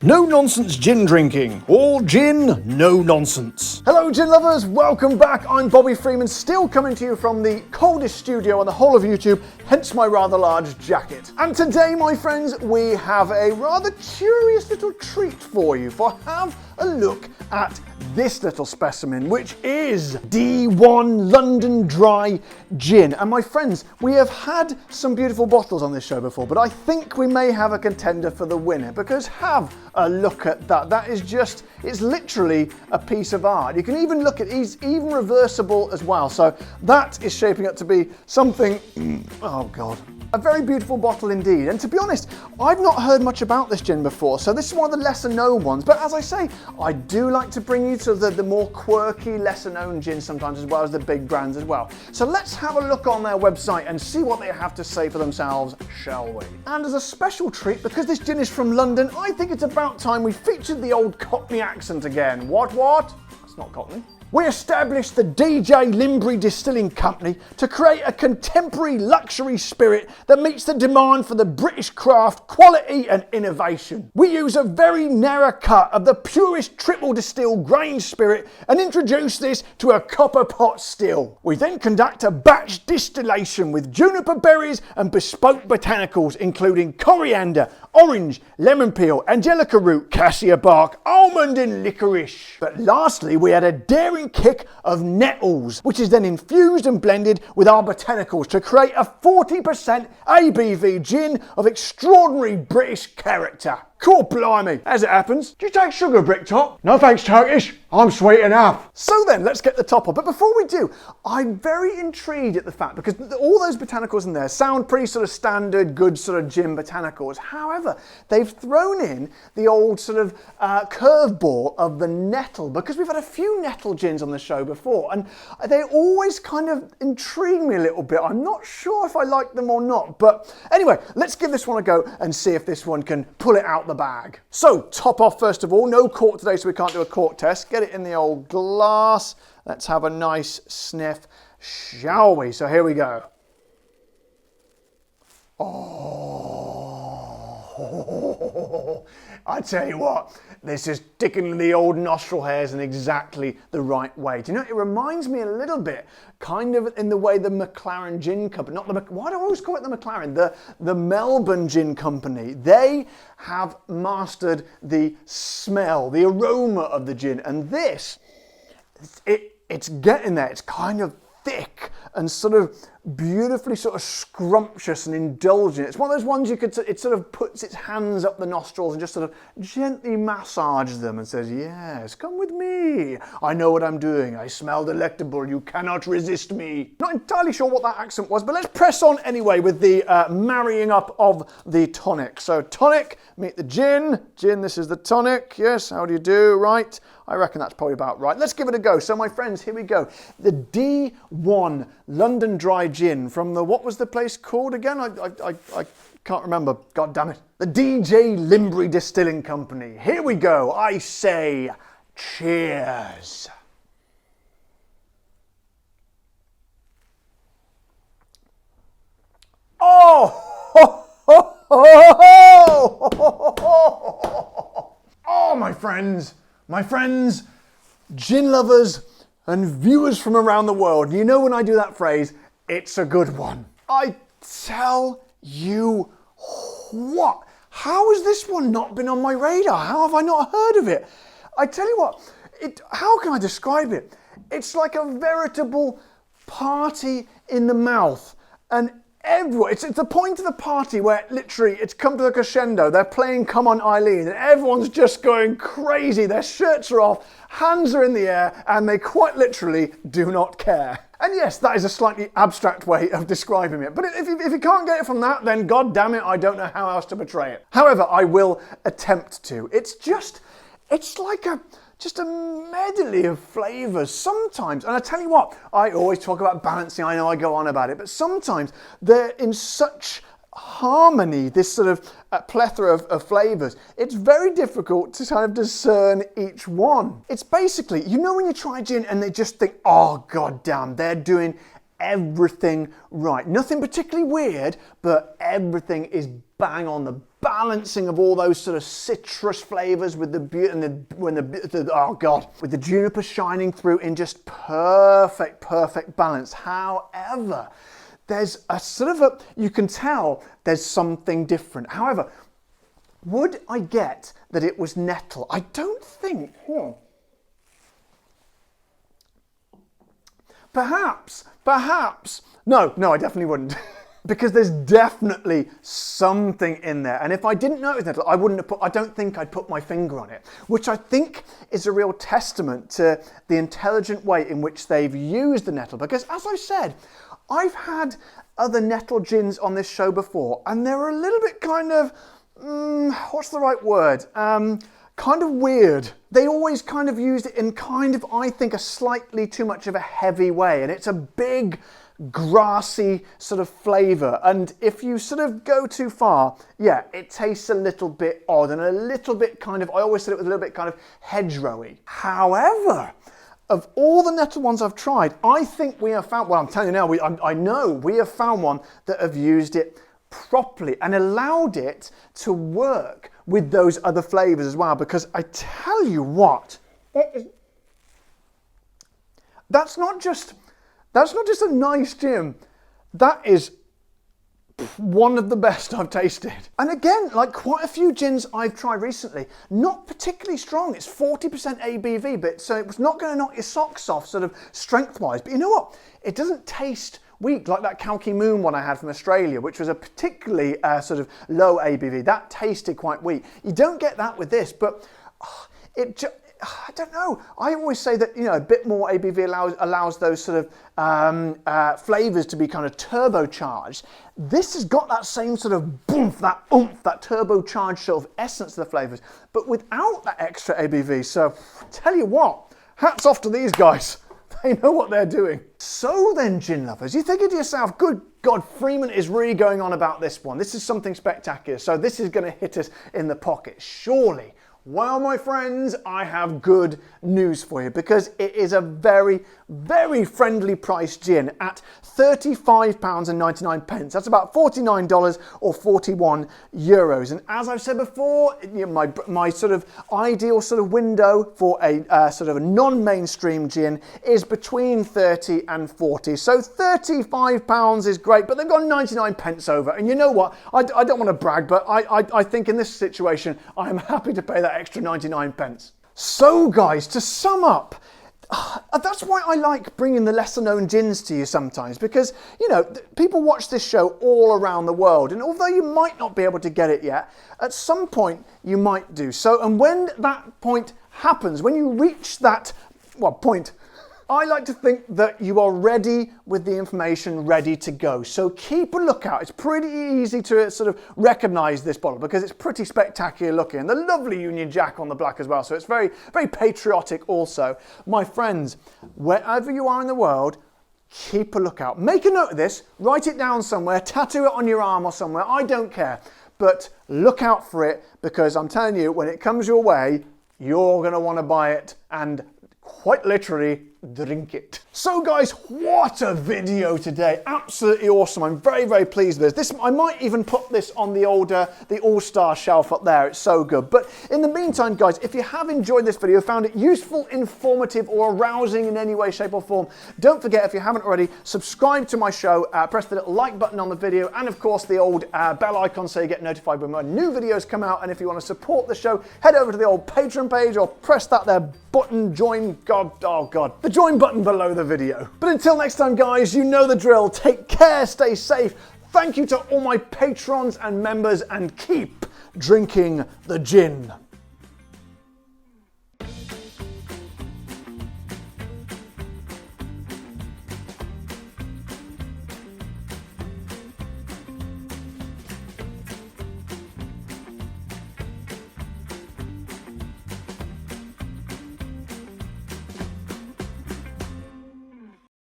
No nonsense gin drinking. All gin, no nonsense. Hello gin lovers, welcome back. I'm Bobby Freeman, still coming to you from the coldest studio on the whole of YouTube, hence my rather large jacket. And today, my friends, we have a rather curious little treat for you. Have a look at this little specimen, which is D1 London Dry Gin. And my friends, we have had some beautiful bottles on this show before, but I think we may have a contender for the winner, because have a look at that. That is just, it's literally a piece of art. You can even look at, it's even reversible as well. So that is shaping up to be something, oh God. A very beautiful bottle indeed. And to be honest, I've not heard much about this gin before, so this is one of the lesser known ones. But as I say, I do like to bring you to the more quirky, lesser known gins sometimes, as well as the big brands as well. So let's have a look on their website and see what they have to say for themselves, shall we? And as a special treat, because this gin is from London, I think it's about time we featured the old Cockney accent again. What? It's not Cockney. We established the DJ Limbrey Distilling Company to create a contemporary luxury spirit that meets the demand for the British craft, quality and innovation. We use a very narrow cut of the purest triple distilled grain spirit and introduce this to a copper pot still. We then conduct a batch distillation with juniper berries and bespoke botanicals including coriander, orange, lemon peel, angelica root, cassia bark, almond and licorice. But lastly, we had a daring kick of nettles, which is then infused and blended with our botanicals to create a 40% ABV gin of extraordinary British character. Cool, blimey. As it happens, do you take sugar, Bricktop? No thanks, Turkish. I'm sweet enough. So then, let's get the top off. But before we do, I'm very intrigued at the fact, because all those botanicals in there sound pretty sort of standard, good sort of gin botanicals. However, they've thrown in the old sort of curveball of the nettle, because we've had a few nettle gins on the show before, and they always kind of intrigue me a little bit. I'm not sure if I like them or not. But anyway, let's give this one a go and see if this one can pull it out the bag. So, top off first of all. No cork today, so we can't do a cork test. Get it in the old glass. Let's have a nice sniff, shall we? So here we go. Oh, I tell you what, this is tickling the old nostril hairs in exactly the right way. Do you know, it reminds me a little bit, kind of in the way the McLaren Gin Company, why do I always call it the McLaren? The Melbourne Gin Company, they have mastered the smell, the aroma of the gin, and this, it's getting there. It's kind of thick and sort of beautifully sort of scrumptious and indulgent. It's one of those ones you could, it sort of puts its hands up the nostrils and just sort of gently massages them and says, yes, come with me. I know what I'm doing. I smell delectable. You cannot resist me. Not entirely sure what that accent was, but let's press on anyway with the marrying up of the tonic. So tonic, meet the gin. Gin, this is the tonic. Yes, how do you do? Right. I reckon that's probably about right. Let's give it a go. So my friends, here we go. The D1 London Dry Gin from the, what was the place called again? I can't remember. God damn it. The DJ Limbrey Distilling Company. Here we go. I say cheers. Oh! Oh, my friends, gin lovers and viewers from around the world. You know when I do that phrase, it's a good one. I tell you what, how has this one not been on my radar? How have I not heard of it? I tell you what, how can I describe it? It's like a veritable party in the mouth, and everyone, it's the point of the party where literally it's come to a crescendo. They're playing Come On Eileen and everyone's just going crazy. Their shirts are off, hands are in the air, and they quite literally do not care. And yes, that is a slightly abstract way of describing it. But if you can't get it from that, then god damn it, I don't know how else to portray it. However, I will attempt to. It's like just a medley of flavours sometimes. And I tell you what, I always talk about balancing, I know I go on about it, but sometimes they're in such harmony, this sort of plethora of flavours. It's very difficult to kind of discern each one. It's basically, you know when you try gin and they just think, oh god damn, they're doing everything right. Nothing particularly weird, but everything is bang on the balancing of all those sort of citrus flavors with the with the juniper shining through in just perfect balance. However, there's a sort of you can tell there's something different. However, would I get that it was nettle? I don't think. Perhaps. No, I definitely wouldn't. Because there's definitely something in there. And if I didn't know it was nettle, I don't think I'd put my finger on it. Which I think is a real testament to the intelligent way in which they've used the nettle. Because as I said, I've had other nettle gins on this show before, and they're a little bit kind of, what's the right word? Kind of weird. They always kind of used it in kind of, I think, a slightly too much of a heavy way. And it's a big, grassy sort of flavour. And if you sort of go too far, yeah, it tastes a little bit odd and a little bit kind of, I always said it was a little bit kind of hedgerowy. However, of all the nettle ones I've tried, I think we have found, well, I'm telling you now, I know we have found one that have used it properly and allowed it to work with those other flavours as well. Because I tell you what, that's not just a nice gin. That is one of the best I've tasted. And again, like quite a few gins I've tried recently, not particularly strong. It's 40% ABV, but so it's not going to knock your socks off sort of strength-wise. But you know what? It doesn't taste weak like that Kalki Moon one I had from Australia, which was a particularly sort of low ABV. That tasted quite weak. You don't get that with this, but I don't know. I always say that, you know, a bit more ABV allows those sort of flavours to be kind of turbocharged. This has got that same sort of boomf, that oomph, that turbocharged sort of essence of the flavours, but without that extra ABV. So, tell you what, hats off to these guys. They know what they're doing. So then, gin lovers, you're thinking to yourself, good God, Freeman is really going on about this one. This is something spectacular. So this is going to hit us in the pocket, surely. Well, my friends, I have good news for you because it is a very, very friendly priced gin at £35.99. That's about $49 or 41 euros. And as I've said before, you know, my sort of ideal sort of window for a sort of a non-mainstream gin is between 30 and 40. So £35 is great, but they've got 99 pence over. And you know what? I don't want to brag, but I think in this situation, I am happy to pay that extra 99 pence. So guys, to sum up, that's why I like bringing the lesser known gins to you sometimes, because, you know, people watch this show all around the world, and although you might not be able to get it yet, at some point you might do so. And when that point happens, when you reach that, well, point, I like to think that you are ready with the information ready to go. So keep a lookout. It's pretty easy to sort of recognize this bottle because it's pretty spectacular looking. And the lovely Union Jack on the black as well. So it's very, very patriotic also. My friends, wherever you are in the world, keep a lookout. Make a note of this, write it down somewhere, tattoo it on your arm or somewhere. I don't care. But look out for it because I'm telling you, when it comes your way, you're going to want to buy it and quite literally drink it. So guys, what a video today. Absolutely awesome. I'm very, very pleased with this. I might even put this on the all-star shelf up there. It's so good. But in the meantime, guys, if you have enjoyed this video, found it useful, informative, or arousing in any way, shape, or form, don't forget, if you haven't already, subscribe to my show, press the little like button on the video, and of course the old bell icon so you get notified when my new videos come out. And if you want to support the show, head over to the old Patreon page or press that there button, join, the join button below the video. But until next time, guys, you know the drill. Take care, stay safe. Thank you to all my patrons and members, and keep drinking the gin.